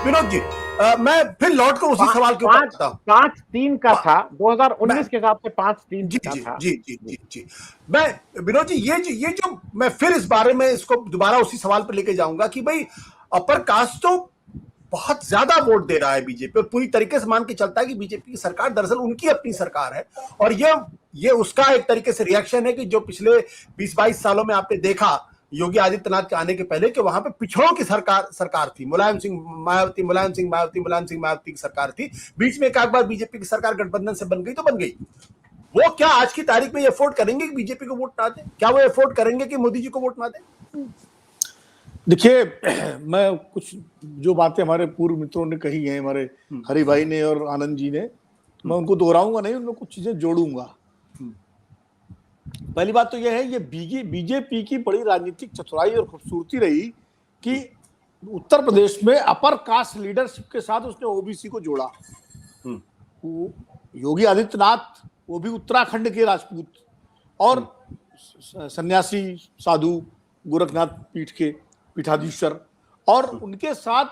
विनोद जी, मैं फिर लौट कर उसी सवाल के ऊपर आता हूं। 5-3 का था 2019 के हिसाब से 5-3 का था। जी। मैं विनोद जी, ये जो मैं फिर इस बारे में इसको दोबारा उसी सवाल पर लेके जाऊंगा कि भाई अपर कास्ट तो बहुत ज्यादा वोट दे रहा है बीजेपी, और पूरी तरीके से मान के चलता है कि बीजेपी की सरकार दरअसल उनकी अपनी सरकार है। और ये उसका एक तरीके से रिएक्शन है कि जो पिछले 20-22 सालों में आपने देखा योगी आदित्यनाथ के आने के पहले कि वहां पे पिछड़ों की सरकार थी, मुलायम सिंह मायावती की सरकार थी। बीच में एक बार बीजेपी की सरकार गठबंधन से बन गई तो बन गई। वो क्या आज की तारीख में अफोर्ड करेंगे कि बीजेपी को वोट ना दें? क्या वो अफोर्ड करेंगे कि मोदी जी को वोट ना दें? देखिए, मैं कुछ जो बातें हमारे पूर्व मित्रों ने कही हैं, हमारे हरि भाई ने और आनंद जी ने, मैं उनको दोहराऊंगा नहीं, उनमें कुछ चीजें जोड़ूंगा। पहली बात तो यह है, ये बीजेपी की बड़ी राजनीतिक चतुराई और खूबसूरती रही कि उत्तर प्रदेश में अपर कास्ट लीडरशिप के साथ उसने ओबीसी को जोड़ा। योगी आदित्यनाथ वो भी उत्तराखंड के राजपूत और सन्यासी साधु गोरखनाथ पीठ के पीठाधीश्वर, और उनके साथ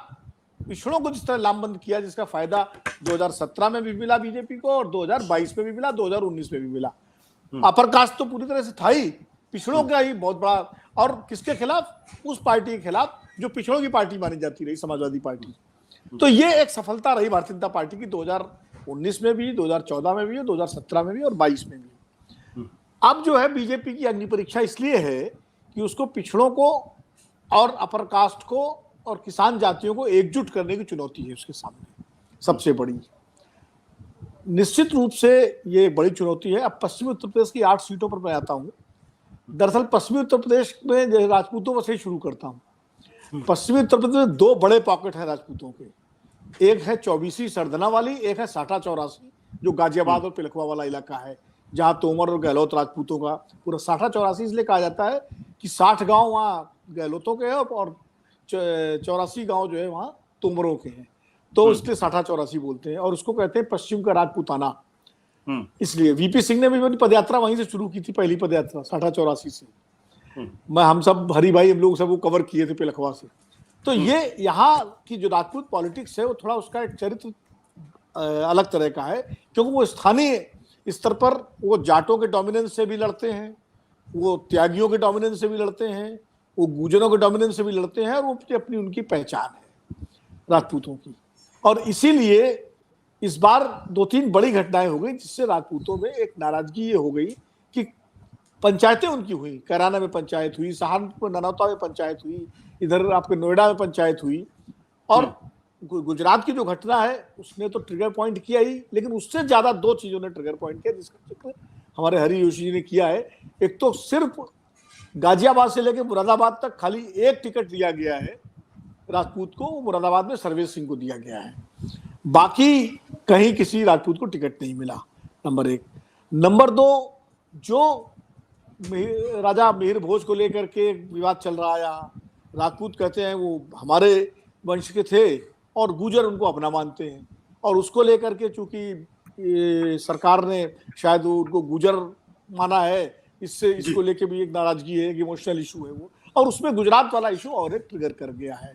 पिछड़ों को जिस तरह लामबंद किया, जिसका फायदा 2017 में भी मिला बीजेपी को और 2022 में भी मिला, 2019 में भी मिला। अपर कास्ट तो पूरी तरह से था ही, पिछड़ों का ही बहुत बड़ा, और किसके खिलाफ? उस पार्टी के खिलाफ जो पिछड़ों की पार्टी मानी जाती रही, समाजवादी पार्टी। तो ये एक सफलता रही भारतीय जनता पार्टी की 2019 में भी, 2014 में भी, 2017 में भी और 22 में भी। अब जो है बीजेपी की अग्नि परीक्षा इसलिए है कि उसको पिछड़ों को और अपर कास्ट को और किसान जातियों को एकजुट करने की चुनौती है उसके सामने, सबसे बड़ी। निश्चित रूप से ये बड़ी चुनौती है। अब पश्चिमी उत्तर प्रदेश की 8 सीटों पर मैं आता हूं। दरअसल पश्चिमी उत्तर प्रदेश में राजपूतों से ही शुरू करता हूं। पश्चिमी उत्तर प्रदेश में 2 बड़े पॉकेट हैं राजपूतों के। एक है 24 सरदना वाली, एक है साठा 84 जो गाजियाबाद और पिलखवा वाला इलाका है, जहां तोमर और गहलोत राजपूतों का पूरा। साठा 84 इसलिए कहा जाता है कि 60 गांव वहां गहलोतों के हैं और 84 गांव जो है वहां तोमरों के हैं, तो इसलिए साठा 84 बोलते हैं, और उसको कहते हैं पश्चिम का राजपूताना। इसलिए वीपी सिंह ने भी अपनी पदयात्रा वहीं से शुरू की थी, पहली पदयात्रा साठा 84 से। हम सब हरि भाई, हम लोग सब वो कवर किए थे पिलखवा से। तो ये यहाँ की जो राजपूत पॉलिटिक्स है वो थोड़ा उसका एक चरित्र अलग तरह का है, क्योंकि वो स्थानीय स्तर पर वो जाटों के डोमिनेंस से भी लड़ते हैं, वो त्यागियों के डोमिनेंस से भी लड़ते हैं, वो गुजरों के डोमिनेंस से भी लड़ते हैं, और वो अपनी उनकी पहचान है राजपूतों की। और इसीलिए इस बार 2-3 बड़ी घटनाएं हो गई जिससे राजपूतों में एक नाराजगी ये हो गई कि पंचायतें उनकी हुई। कैराना में पंचायत हुई, सहारनपुर ननौता में पंचायत हुई, इधर आपके नोएडा में पंचायत हुई, और गुजरात की जो घटना है उसने तो ट्रिगर पॉइंट किया ही, लेकिन उससे ज्यादा 2 चीजों ने ट्रिगर पॉइंट किया जिसका जिक्र हमारे हरि जोशी जी ने किया है। एक तो सिर्फ गाजियाबाद से लेकर मुरादाबाद तक खाली एक टिकट दिया गया है राजपूत को, वो मुरादाबाद में सर्वेश सिंह को दिया गया है, बाकी कहीं किसी राजपूत को टिकट नहीं मिला, नंबर 1। नंबर 2, जो राजा मिहिर भोज को लेकर के विवाद चल रहा है यहाँ, राजपूत कहते हैं वो हमारे वंश के थे और गुजर उनको अपना मानते हैं, और उसको लेकर के चूंकि सरकार ने शायद उनको गुजर माना है, इससे इसको लेके भी एक नाराजगी है, एक इमोशनल इशू है वो, और उसमें गुजरात वाला इशू और एक ट्रिगर कर गया है।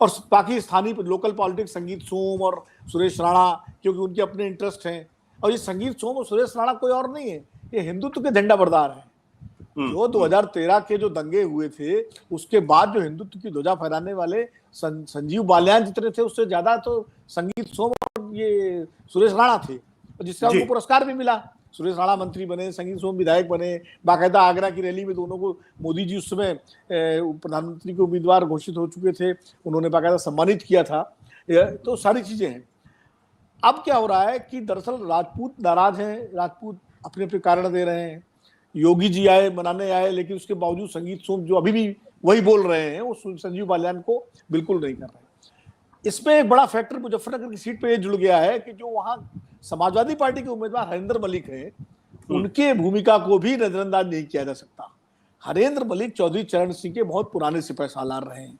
और बाकी स्थानीय लोकल पॉलिटिक्स, संगीत सोम और सुरेश राणा, क्योंकि उनके अपने इंटरेस्ट हैं, और ये संगीत सोम और सुरेश राणा कोई और नहीं है, ये हिंदुत्व के झंडा बरदार है। जो 2013 के जो दंगे हुए थे उसके बाद जो हिंदुत्व की ध्वजा फहराने वाले संजीव बालियान जितने थे, उससे ज्यादा तो संगीत सोम और ये सुरेश राणा थे, जिसका उनको पुरस्कार भी मिला। सुरेश राणा मंत्री बने, संगीत सोम विधायक बने, बाकायदा आगरा की रैली में दोनों को मोदी जी उस समय प्रधानमंत्री के उम्मीदवार घोषित हो चुके थे, उन्होंने बाकायदा सम्मानित किया था। तो सारी चीजें हैं। अब क्या हो रहा है कि दरअसल राजपूत नाराज हैं, राजपूत अपने अपने कारण दे रहे हैं। योगी जी आए, मनाने आए, लेकिन उसके बावजूद संगीत सोम जो अभी भी वही बोल रहे हैं, वो संजीव बालियान को बिल्कुल नहीं कर रहे। इसमें एक बड़ा फैक्टर मुजफ्फरनगर की सीट पे ये जुड़ गया है कि जो वहां समाजवादी पार्टी के उम्मीदवार हरेंद्र मलिक हैं, उनके भूमिका को भी नजरअंदाज नहीं किया जा सकता। हरेंद्र मलिक चौधरी चरण सिंह के बहुत पुराने सिपह सालार रहे हैं।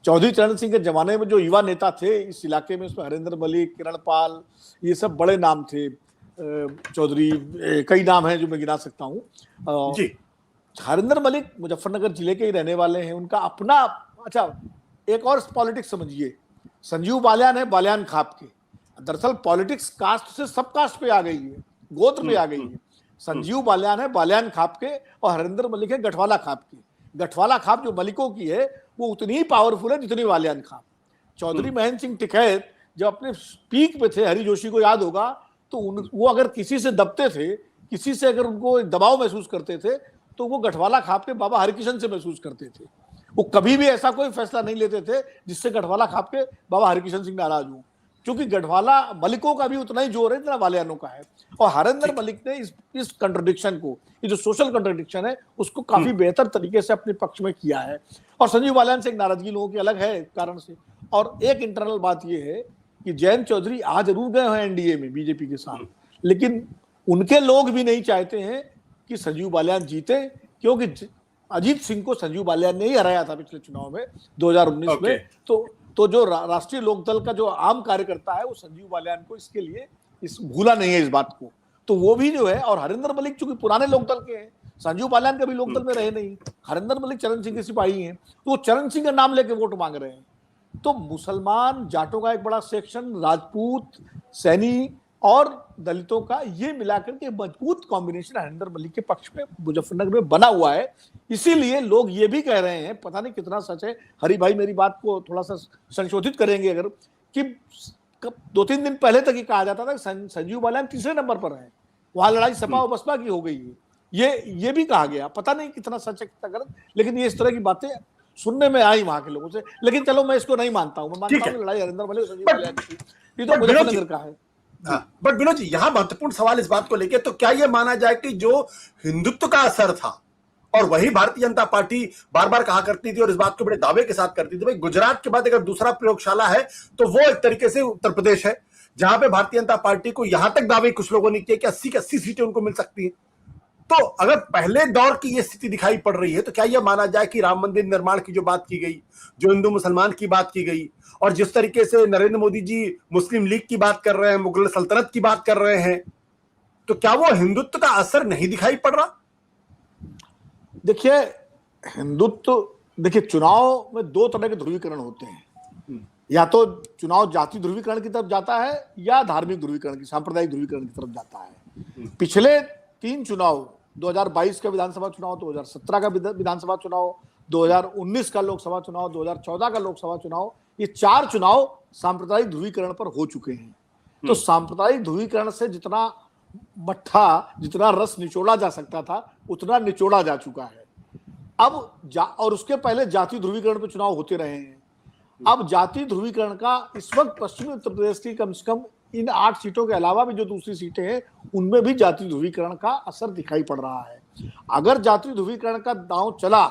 चौधरी चरण सिंह के जमाने में जो युवा नेता थे इस इलाके में, उसमें हरेंद्र मलिक, किरण पाल, ये सब बड़े नाम थे। चौधरी, कई नाम हैं जो मैं गिना सकता हूँ। हरेंद्र मलिक मुजफ्फरनगर जिले के ही रहने वाले हैं, उनका अपना, अच्छा एक और पॉलिटिक्स समझिए, संजीव बालियान है बालियान खाप के। दरअसल पॉलिटिक्स कास्ट से सब कास्ट पे आ गई है, गोत्र पे आ गई है। संजीव बालियान है बालियान खाप के और हरिंदर मलिक है गठवाला खाप के। गठवाला खाप जो मलिकों की है वो उतनी ही पावरफुल है जितनी बालियान खाप। चौधरी महेंद्र सिंह टिकैत जब अपने पीक पे थे, हरि जोशी को याद होगा, तो वो अगर किसी से दबते थे, किसी से अगर उनको दबाव महसूस करते थे, तो वो गठवाला खाप के बाबा हरिकिशन से महसूस करते थे। वो कभी भी ऐसा कोई फैसला नहीं लेते थे जिससे गठवाला खाप के बाबा हरिकिशन सिंह नाराज हों, क्योंकि गठवाला मलिकों का भी उतना ही जोर है जितना बालियानों का है। और हरिंदर मलिक ने इस कंट्रडिक्शन को, ये जो सोशल कंट्रडिक्शन है, उसको काफी बेहतर तरीके से अपने पक्ष में किया है। और संजीव बालियान से एक नाराजगी लोगों की अलग है कारण से। और एक इंटरनल बात यह है कि जयंत चौधरी आ जरूर गए हैं एनडीए में बीजेपी के साथ, लेकिन उनके लोग भी नहीं चाहते हैं कि संजीव बालियान जीते, क्योंकि अजीत सिंह को संजीव बालियान ने ही हराया था पिछले चुनाव में 2019 में। तो जो राष्ट्रीय लोकदल का जो आम कार्यकर्ता है वो संजीव बालियान को इसके लिए भूला नहीं है इस बात को। तो वो भी जो है, और हरिंदर मलिक चूंकि पुराने लोकदल के हैं, संजीव बालियान कभी लोकदल में रहे नहीं, हरिंदर मलिक चरण सिंह के सिपाही हैं, तो वो चरण सिंह का नाम लेके वोट मांग रहे हैं। तो मुसलमान जाटों का एक बड़ा सेक्शन, राजपूत, सैनी और दलितों का, ये मिलाकर के मजबूत कॉम्बिनेशन हरिंदर मलिक के पक्ष में मुजफ्फरनगर में बना हुआ है। इसीलिए लोग ये भी कह रहे हैं, पता नहीं कितना सच है, हरि भाई मेरी बात को थोड़ा सा संशोधित करेंगे अगर, कि 2-3 दिन पहले तक ही कहा जाता था संजीव बालियान तीसरे नंबर पर है, वहां लड़ाई सपा और बसपा की हो गई है, ये भी कहा गया। पता नहीं कितना सच है कितना गलत, लेकिन ये इस तरह की बातें सुनने में आई वहां के लोगों से। लेकिन चलो मैं इसको नहीं मानता हूं, मैं मानता हूं लड़ाई हरिंदर मलिक और संजीव बालियान की, ये तो मुजफ्फरनगर का है। बट विनोद जी, यहां महत्वपूर्ण सवाल इस बात को लेकर, तो क्या यह माना जाए कि जो हिंदुत्व का असर था, और वही भारतीय जनता पार्टी बार बार कहा करती थी और इस बात को बड़े दावे के साथ करती थी, भाई गुजरात के बाद अगर दूसरा प्रयोगशाला है तो वो एक तरीके से उत्तर प्रदेश है, जहां पे भारतीय जनता पार्टी को यहां तक दावे कुछ लोगों ने किए कि 80 की 80 सीटें उनको मिल सकती हैं। तो अगर पहले दौर की ये स्थिति दिखाई पड़ रही है, तो क्या यह माना जाए कि राम मंदिर निर्माण की जो बात की गई, जो हिंदू मुसलमान की बात की गई, और जिस तरीके से नरेंद्र मोदी जी मुस्लिम लीग की बात कर रहे हैं, मुगल सल्तनत की बात कर रहे हैं, तो क्या वो हिंदुत्व का असर नहीं दिखाई पड़ रहा? देखिए, हिंदुत्व, देखिए चुनाव में 2 तरह के ध्रुवीकरण होते हैं, या तो चुनाव जाति ध्रुवीकरण की तरफ जाता है या धार्मिक ध्रुवीकरण की, सांप्रदायिक ध्रुवीकरण की तरफ जाता है। पिछले 3 चुनाव, 2022 का विधानसभा चुनाव, 2017 का विधानसभा चुनाव, 2019 का लोकसभा चुनाव, 2014 का लोकसभा चुनाव, ये 4 चुनाव सांप्रदायिक ध्रुवीकरण पर हो चुके हैं। तो सांप्रदायिक ध्रुवीकरण से जितना मट्ठा, जितना रस निचोड़ा जा सकता था, उतना निचोड़ा जा चुका है। अब और उसके पहले जाति ध्रुवीकरण पर चुनाव होते रहे हैं। अब जाति ध्रुवीकरण का इस वक्त पश्चिमी उत्तर प्रदेश की कम से कम इन 8 सीटों के अलावा भी जो दूसरी सीटें हैं, उनमें भी जाति ध्रुवीकरण का असर दिखाई पड़ रहा है। अगर जाति ध्रुवीकरण का दांव चला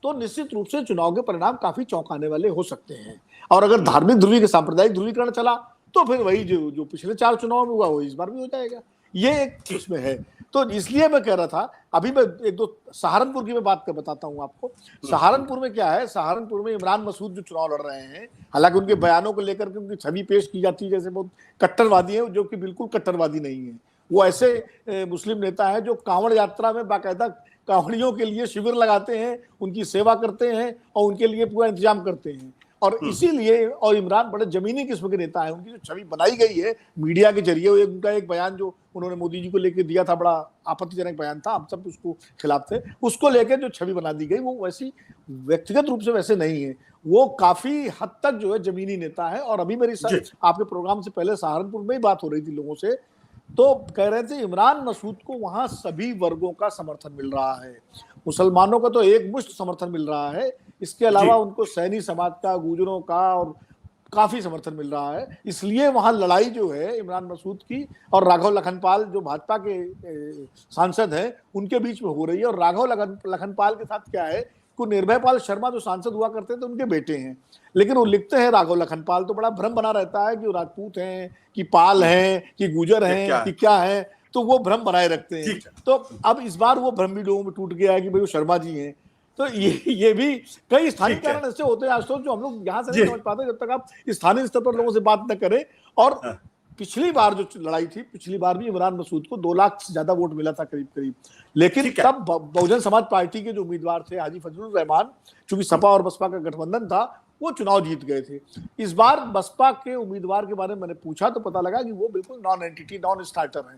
तो निश्चित रूप से चुनाव के परिणाम काफी चौंकाने वाले हो सकते हैं। और अगर धार्मिक ध्रुवीकरण, सांप्रदायिक ध्रुवीकरण चला, तो फिर वही जो पिछले 4 चुनाव में हुआ वो इस बार भी हो जाएगा। ये एक उसमें है। तो इसलिए मैं कह रहा था, अभी मैं 1-2 सहारनपुर की मैं बात कर बताता हूं आपको। सहारनपुर में क्या है, सहारनपुर में इमरान मसूद जो चुनाव लड़ रहे हैं, हालांकि उनके बयानों को लेकर के उनकी छवि पेश की जाती है जैसे बहुत कट्टरवादी है, जो कि बिल्कुल कट्टरवादी नहीं है। वो ऐसे मुस्लिम नेता है जो कांवड़ यात्रा में बाकायदा कांवड़ियों के लिए शिविर लगाते हैं, उनकी सेवा करते हैं और उनके लिए पूरा इंतजाम करते हैं। और इसीलिए, और इमरान बड़े जमीनी किस्म के नेता है, उनकी जो छवि बनाई गई है मीडिया के जरिए, उनका एक बयान जो उन्होंने मोदी जी को लेकर दिया था, बड़ा आपत्तिजनक बयान था, हम सब उसको खिलाफ थे, उसको लेकर जो छवि बना दी गई वो वैसी व्यक्तिगत रूप से वैसे नहीं है। वो काफी हद तक जो है जमीनी नेता है। और अभी मेरी आपके प्रोग्राम से पहले सहारनपुर में ही बात हो रही थी लोगों से, तो कह रहे थे इमरान मसूद को वहां सभी वर्गों का समर्थन मिल रहा है। मुसलमानों का तो एक मुश्त समर्थन मिल रहा है, इसके अलावा उनको सैनी समाज का, गुजरों का और काफी समर्थन मिल रहा है। इसलिए वहां लड़ाई जो है इमरान मसूद की और राघव लखनपाल जो भाजपा के सांसद हैं उनके बीच में हो रही है। और राघव लखनपाल के साथ क्या है कि निर्भय पाल शर्मा जो सांसद हुआ करते थे उनके बेटे हैं, लेकिन वो लिखते हैं राघव लखनपाल, तो बड़ा भ्रम बना रहता है कि वो राजपूत हैं कि पाल हैं कि गुजर हैं कि क्या है, तो वो भ्रम बनाए रखते हैं। तो अब इस बार वो भ्रम भी लोगों में टूट गया है कि भाई वो शर्मा जी हैं। तो ये भी कई स्थानीय कारण ऐसे होते हैं आशुतोष, जो हम लोग यहाँ से नहीं समझ पाते जब तक आप स्थानीय स्तर पर लोगों से बात न करें। और पिछली बार जो लड़ाई थी, पिछली बार भी इमरान मसूद को 2 लाख से ज्यादा वोट मिला था करीब, लेकिन तब बहुजन समाज पार्टी के जो उम्मीदवार थे हाजी फजलुर रहमान, चूंकि सपा और बसपा का गठबंधन था, वो चुनाव जीत गए थे। इस बार बसपा के उम्मीदवार के बारे में मैंने पूछा तो पता लगा कि वो बिल्कुल नॉन एंटिटी, नॉन स्टार्टर है।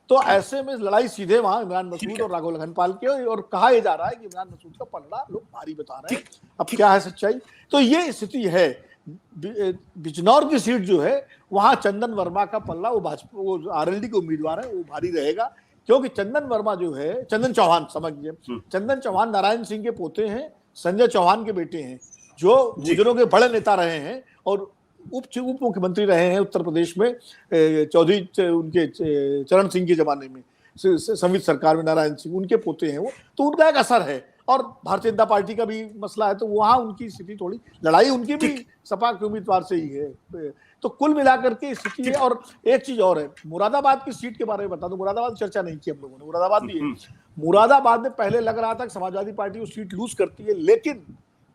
तो ऐसे में लड़ाई सीधे वहां इमरान मसूद और राघव लखनपाल की, और कहा यह जा रहा है कि इमरान मसूद का पलड़ा लोग भारी बता रहे हैं। अब क्या है सच्चाई, तो ये स्थिति है। बिजनौर की सीट जो है वहां चंदन वर्मा का पल्ला, वो भाजपा, वो आरएलडी के उम्मीदवार है, वो भारी रहेगा, क्योंकि चंदन वर्मा जो है, चंदन चौहान समझिए, चंदन चौहान नारायण सिंह के पोते हैं, संजय चौहान के बेटे हैं, जो गुजरों के बड़े नेता रहे हैं और उप मुख्यमंत्री रहे हैं उत्तर प्रदेश में चौधरी उनके चरण सिंह के जमाने में, संवित सरकार में नारायण सिंह उनके पोते हैं वो, तो उनका एक असर है। और भारतीय जनता पार्टी का भी मसला है, तो वहां उनकी स्थिति थोड़ी, लड़ाई उनकी भी सपा के उम्मीदवार से ही है। तो कुल मिलाकर के स्थिति है। और एक चीज और है, मुरादाबाद की सीट के बारे में बता दो, मुरादाबाद चर्चा नहीं की हम लोगों ने, मुरादाबाद भी है। मुरादाबाद में पहले लग रहा था कि समाजवादी पार्टी वो सीट लूज करती है, लेकिन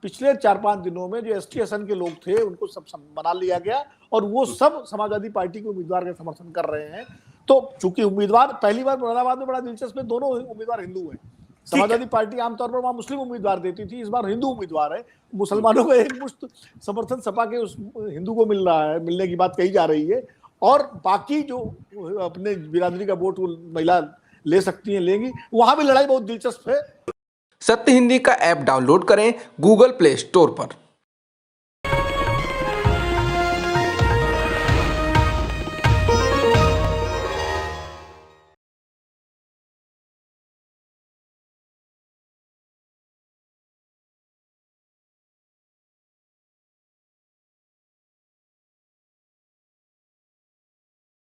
पिछले 4-5 दिनों में जो एसटी एसन के लोग थे उनको सब बना लिया गया और वो सब समाजवादी पार्टी के उम्मीदवार का समर्थन कर रहे हैं। तो चूंकि उम्मीदवार पहली बार मुरादाबाद में बड़ा दिलचस्प है, दोनों उम्मीदवार हिंदू हैं। समाजवादी पार्टी आमतौर पर वहां मुस्लिम उम्मीदवार देती थी, इस बार हिंदू उम्मीदवार है। मुसलमानों को एक मुश्त समर्थन सपा के उस हिंदू को मिल रहा है, मिलने की बात कही जा रही है। और बाकी जो अपने बिरादरी का वोट महिला ले सकती हैं, लेंगी, वहां भी लड़ाई बहुत दिलचस्प है। सत्य हिंदी का ऐप डाउनलोड करें गूगल प्ले स्टोर पर।